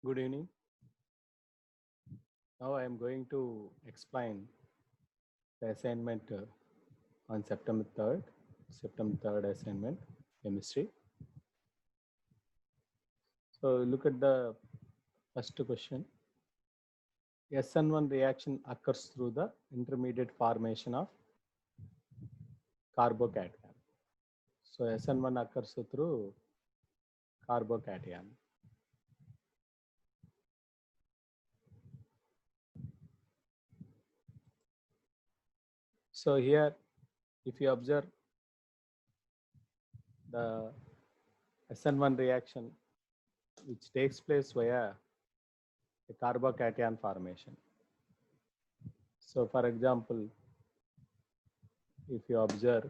Good evening. Now I am going to explain the assignment on September 3rd assignment, chemistry. So look at the first question. SN1 reaction occurs through the intermediate formation of carbocation. So SN1 occurs through carbocation. So here, if you observe the SN1 reaction, which takes place via a carbocation formation. So for example, if you observe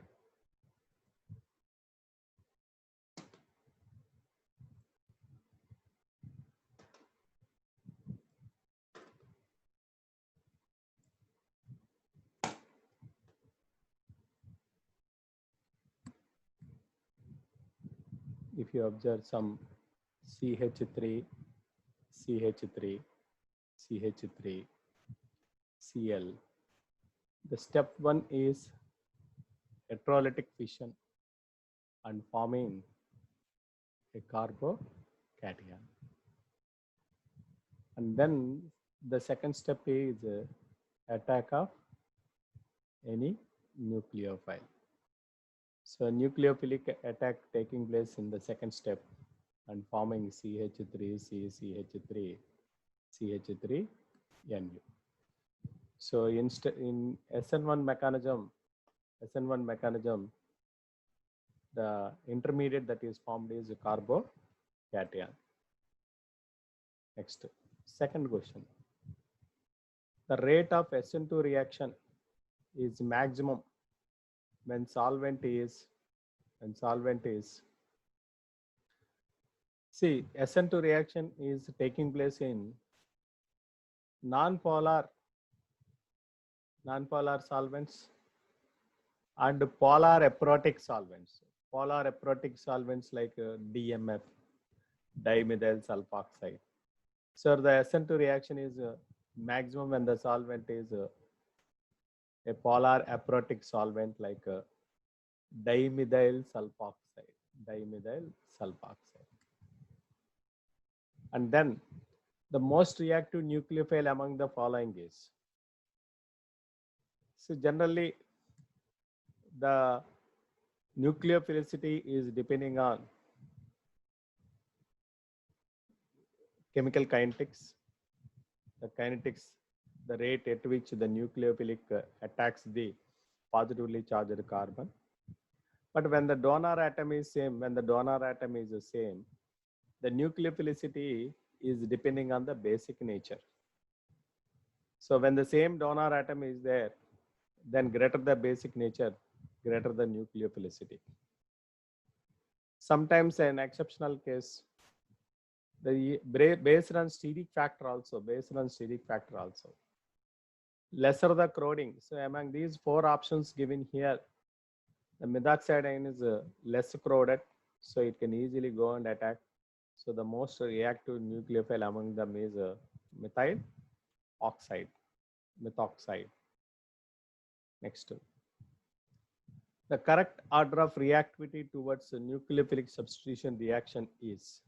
some CH3, CH3, CH3, Cl. The step 1 is electrolytic fission and forming a carbocation. And then the second step is attack of any nucleophile. So nucleophilic attack taking place in the second step and forming CH3, CH3, CH3, Nu. So in SN1 mechanism, the intermediate that is formed is a carbocation. Next, second question. The rate of SN2 reaction is maximum when solvent is see, SN2 reaction is taking place in non-polar solvents and polar aprotic solvents. Polar aprotic solvents like DMF, dimethyl sulfoxide. So the SN2 reaction is maximum when the solvent is a polar aprotic solvent like dimethyl sulfoxide. And then the most reactive nucleophile among the following is. So generally the nucleophilicity is depending on chemical kinetics, the rate at which the nucleophilic attacks the positively charged carbon. But when the donor atom is same, the nucleophilicity is depending on the basic nature. So when the same donor atom is there, then greater the basic nature, greater the nucleophilicity. Sometimes an exceptional case, based on steric factor also, lesser the crowding. So among these four options given here, the methoxide ion is less crowded, so it can easily go and attack. So the most reactive nucleophile among them is methoxide. Next, the correct order of reactivity towards a nucleophilic substitution reaction is.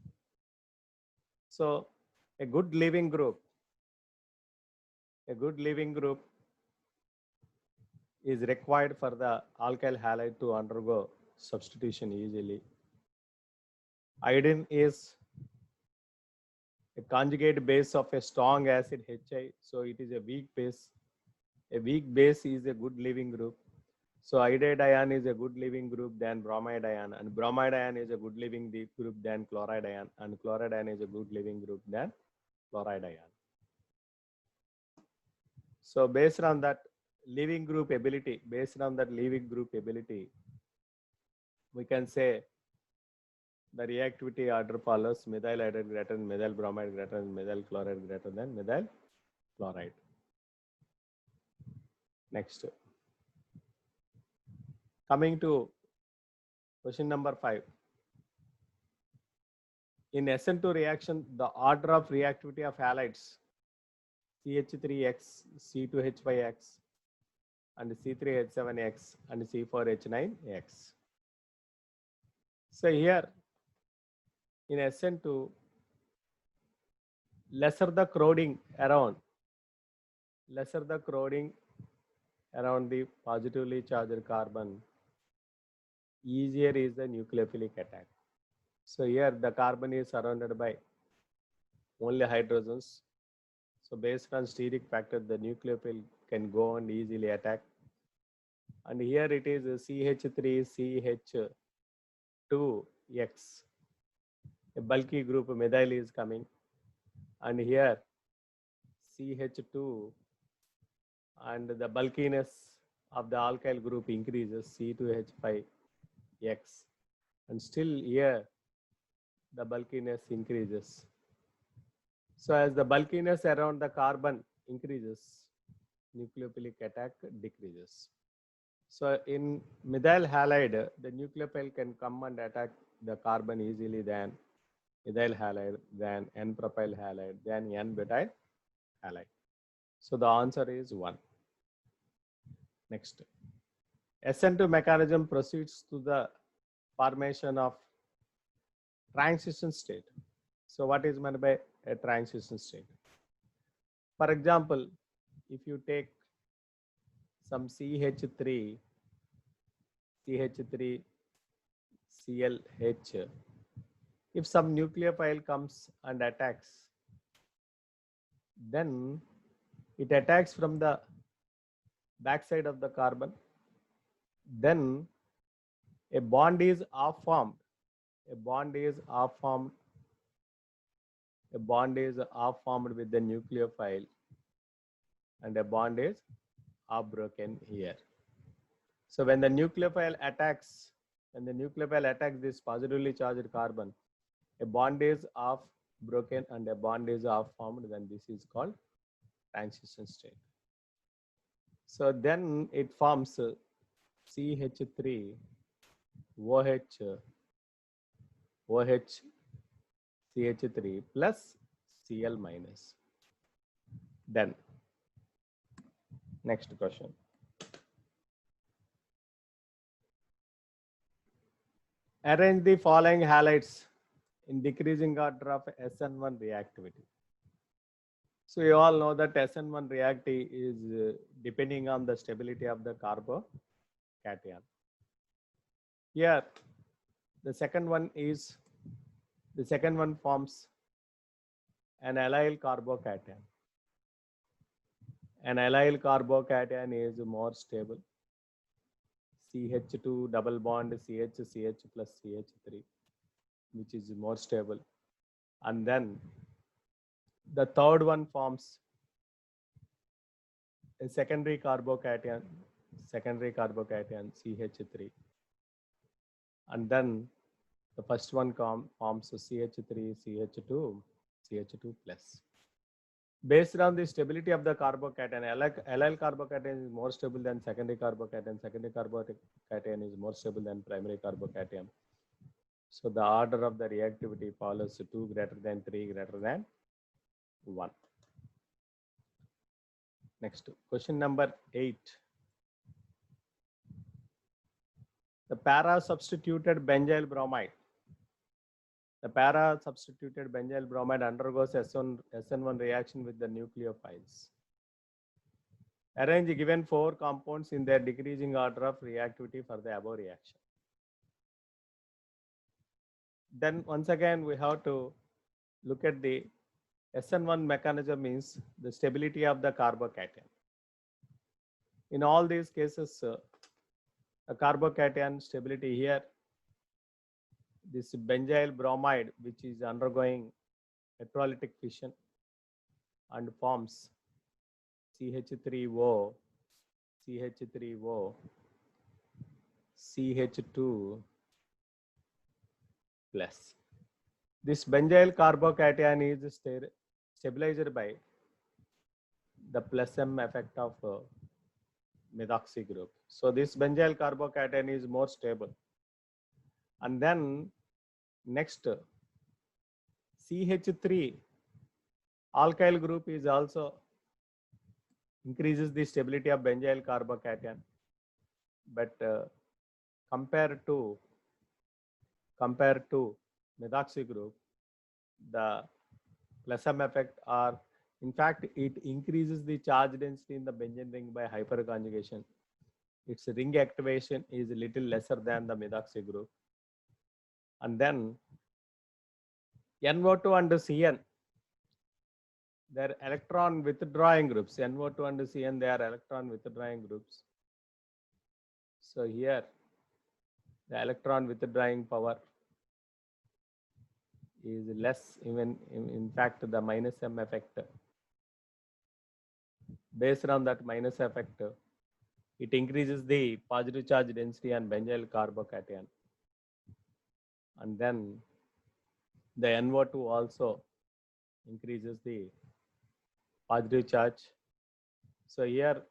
So a good leaving group is required for the alkyl halide to undergo substitution easily. Iodine is a conjugate base of a strong acid HI, so it is a weak base. A weak base is a good leaving group. So iodide ion is a good leaving group than bromide ion, and bromide ion is a good leaving group than chloride ion, and chloride ion is a good leaving group than chloride ion. So based on that leaving group ability, we can say the reactivity order follows: methyl iodide greater than methyl bromide greater than methyl chloride greater than methyl chloride. Next, coming to question number 5. in SN2 reaction, the order of reactivity of halides CH3X, C2H5X, and C3H7X, and C4H9X. So here in SN2, lesser the crowding around the positively charged carbon, easier is the nucleophilic attack. So here the carbon is surrounded by only hydrogens. So based on steric factor, the nucleophile can go and easily attack. And here it is CH3CH2X. A bulky group methyl is coming. And here CH2, and the bulkiness of the alkyl group increases, C2H5X. And still here the bulkiness increases. So as the bulkiness around the carbon increases, nucleophilic attack decreases. So in methyl halide, the nucleophile can come and attack the carbon easily than ethyl halide, than N-propyl halide, than N-butyl halide. So the answer is 1. Next, SN2 mechanism proceeds to the formation of transition state. So what is meant by a transition state? For example, if you take some CH3, CLH, if some nucleophile comes and attacks, then it attacks from the backside of the carbon, then a bond is off formed. A bond is off formed with the nucleophile, and a bond is off broken here. So when the nucleophile attacks this positively charged carbon, a bond is off broken and a bond is off formed, then this is called transition state. So then it forms CH3 OH CH3 plus Cl minus. Then next question. Arrange the following halides in decreasing order of SN1 reactivity. So you all know that SN1 reactivity is depending on the stability of the carbocation. Here, the second one forms an allyl carbocation. An allyl carbocation is more stable. CH2 double bond CH plus CH3, which is more stable. And then the third one forms a secondary carbocation CH3. And then the first one forms CH3 CH2 plus. Based on the stability of the carbocation, allyl carbocation is more stable than secondary carbocation. Secondary carbocation is more stable than primary carbocation. So the order of the reactivity follows 2 greater than 3 greater than 1. Next, question number 8. The para-substituted benzyl bromide. The para-substituted benzyl bromide undergoes SN1 reaction with the nucleophiles. Arrange the given 4 compounds in their decreasing order of reactivity for the above reaction. Then once again we have to look at the SN1 mechanism, means the stability of the carbocation. In all these cases, the carbocation stability here, this benzyl bromide, which is undergoing electrolytic fission and forms CH3O, CH2 plus. This benzyl carbocation is stabilized by the plus M effect of methoxy group. So this benzyl carbocation is more stable. And then next, CH3 alkyl group is also increases the stability of benzyl carbocation, but compared to methoxy group, the plus some effect are, in fact, it increases the charge density in the benzene ring by hyperconjugation. Its ring activation is a little lesser than the methoxy group. And then NO2 and CN, they're electron withdrawing groups. NO2 and CN, they are electron withdrawing groups. So here, the electron withdrawing power is less, even in fact, the minus M effect. Based on that minus effect, it increases the positive charge density on benzyl carbocation. And then the NO2 also increases the positive charge. So here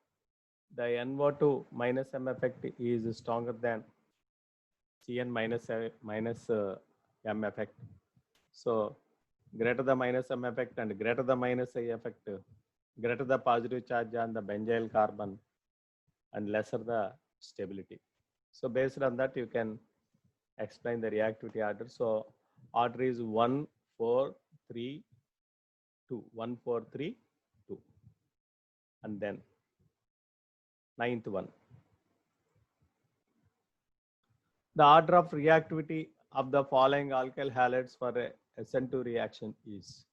the NO2 minus M effect is stronger than CN minus M effect. So greater the minus M effect and greater the minus I effect, greater the positive charge on the benzyl carbon and lesser the stability. So based on that, you can explain the reactivity order. So order is 1, 4, 3, 2, 1, 4, 3, 2, and then 9th one. The order of reactivity of the following alkyl halides for a SN2 reaction is.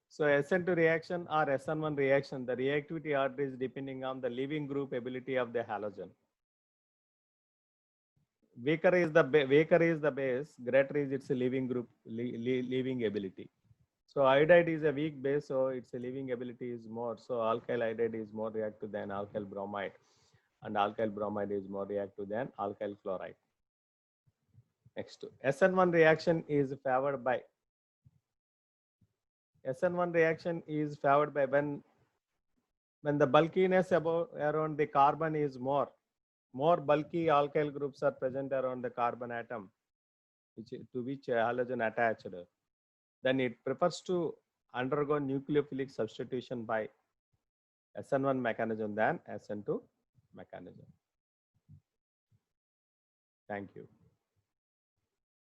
So SN2 reaction or SN1 reaction, the reactivity order is depending on the leaving group ability of the halogen. Weaker is the base, greater is its leaving group leaving ability. So iodide is a weak base, so its leaving ability is more. So alkyl iodide is more reactive than alkyl bromide, and alkyl bromide is more reactive than alkyl chloride. Next, SN1 reaction is favored by. SN1 reaction is favored by when the bulkiness around the carbon is more bulky alkyl groups are present around the carbon atom, to which halogen attached. Then it prefers to undergo nucleophilic substitution by SN1 mechanism than SN2 mechanism. Thank you.